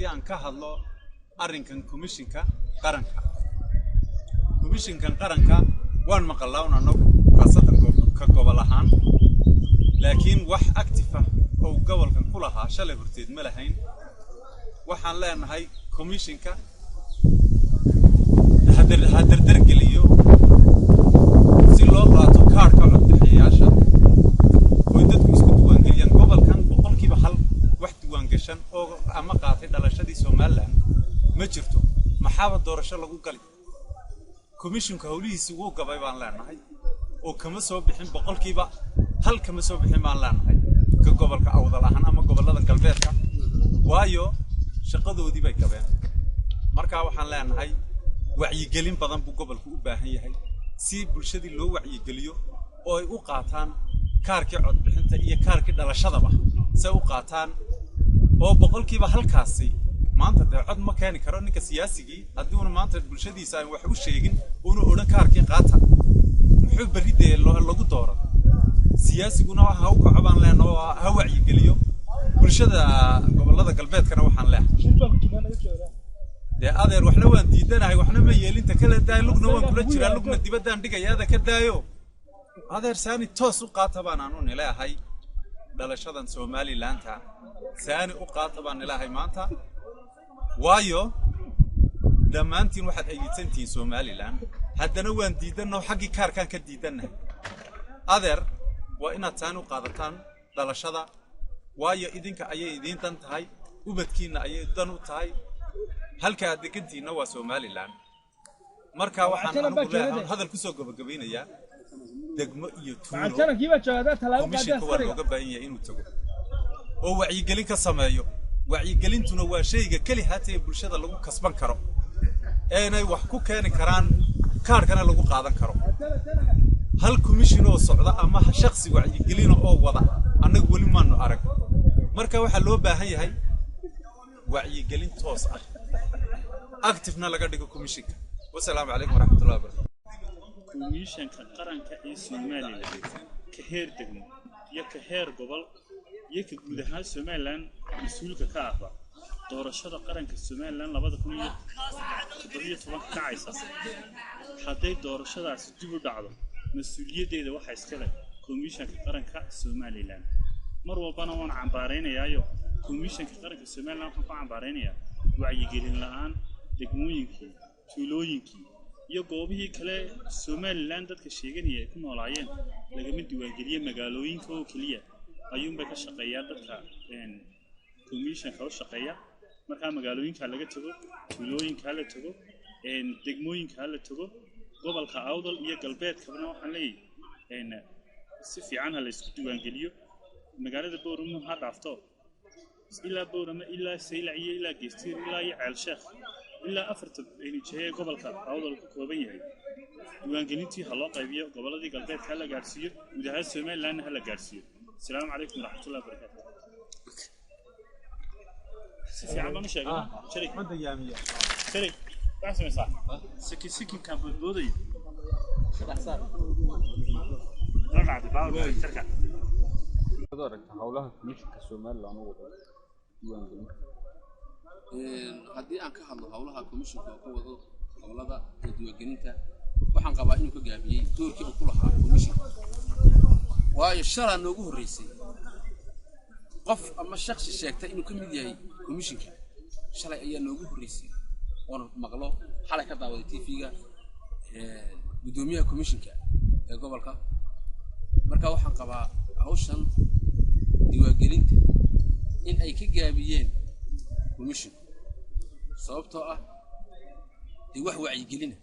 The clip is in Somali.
haddii aan ka hadlo arrinkan komishinka qaranka waan maqalnaa anagu khaasatan ka gobol ahaan laakiin wax active ah oo gobolkan ku lahaa shalay horteed ma lahayn waxaan leenahay komishinka hadar geliyo si loo qaato kaarka codbixiyayaasha oo dadku isku diiwaangeliyaan gobolkan boqolkiiba hal wax diiwaangashan oo ama qaatay dhalashadii Soomaaliland ma jirto maxaaba doorasho lagu gali komishinka hawlihiisa wuu gabay baan leenahay oo kama soo bixin boqolkiiba hal kama soo bixin baan leenahay ka gobolka awdal ahaan ama gobolada galbeedka waayo shaqadoodii bay gabeen marka waxaan leenahay wacyigelin badan buu gobolku u baahan yahay si bulshadii loo wacyigeliyo oo ay u qaataan kaarkii codbixinta iyo kaarkii dhalashadaba si ay u qaataan oo boqolkiiba halkaasi maanta cod ma keeni karo ninka siyaasigii haddii uu maanta bulshadiisa ay wax u sheegin uu oran kaarkii qaata muxuu baridee lagu dooro siyaasiguna waxa uu ka cabaan leenoo ha wacyigeliyo bulshada gobolada galbeedkana waxaan leeyahay adeer waxna waan diidanahay waxna ma yeelinta kala daay lugna waan kula jiraa lugna dibadaan dhigayaada ka daayo adeer saani toos u qaata baan aanu nileeyahay dhalashadan Somaliland saani u qaata baan nileeyahay maanta waayo dhammaantiin waxaad ayidsantiin Somaliland haddana waan diidanno xaqii kaarkan ka diidanahay adeer waa inaad saani u qaadataan dhalashada waayo idinka ayay idin tan tahay ubadkiina ayay dan u tahay halka aad degantiina waa Somaliland marka waxaan ugu leeyahay hadal ku soo gabagabeynaya degmo iyo tuulo komishinka waa looga baahan yahay inuu tago oo wacyigelin ka sameeyo wacyigelintuna waa shayga kali haatee bulshada lagu kasban karo inay wax ku keeni karaan kaarkana lagu qaadan karo hal komishin oo socda ama shakhsi wacyigelin oo wada anagu wali maanu arag marka waxa loo baahan yahay wacyigelin toos ah active-na laga dhigo komishinka wassalaamu calaykum waraxmatullaahi wabarakaatuh komishinka qaranka ee Soomaaliland ka heer degmo iyo ka heer gobol iyo ka guud ahaan Soomaaliland mas'uulka ka ah doorashada qaranka Soomaaliland 2017 kacaysa haday doorashadaas dib u dhacdo mas'uuliyadeeda waxa iska leh komishinka qaranka Soomaaliland mar walbana waan cambaareynayaa komishinka qaranka Soomaaliland waxaan ku cambaareynayaa wacyigelin la'aan degmooyinkii tuulooyinkii iyo goobihii kale Somaliland dadka sheeganaya ku noolaayeen lagama diiwaangeliyo magaalooyinka oo kaliya ayuunba ka shaqeeyaa dadka komishinka u shaqeeya marka magaalooyinka laga tago tuulooyinka la tago degmooyinka la tago gobolka awdal iyo galbeedkana waxaan leeyahay si fiican la isku diiwaangeliyo magaalada Boorama ha dhaafto ilaa Boorama ilaa Saylaciye ilaa Geestiir ilaa Ceel Sheekh ilaa afarta NGA gobolka awdal ku kooban yahay diiwaangelintii ha loo qaybiyo goboladii galbeedka la gaarsiiyo gudaha Somaliland ha la gaarsiiyo السلام عليكم ورحمة الله وبركاته. سيدي عمانو شاكا شريك مدى يامية شريك بحسن يساع سكي كان بالبوضي رجع دباو تركع دورك حولها كمشك السومال لانو haddii aan ka hadlo hawlaha komishinka oo wado gobolada diiwaangelinta waxaan qabaa inuu ka gaabiyay doorkii uu ku lahaa komishinka waayo shalay noogu horeysay qof ama shakhsi sheegtay inuu ka mid yahay komishinka shalay ayaa noogu horeysay oo maqlo xalay ka daawaday TV-ga gudoomiyaha komishinka ee gobolka marka waxaan qabaa hawshan diiwaangelinta in ay ka gaabiyeen komishinka sababtoo ah wax wacyigelina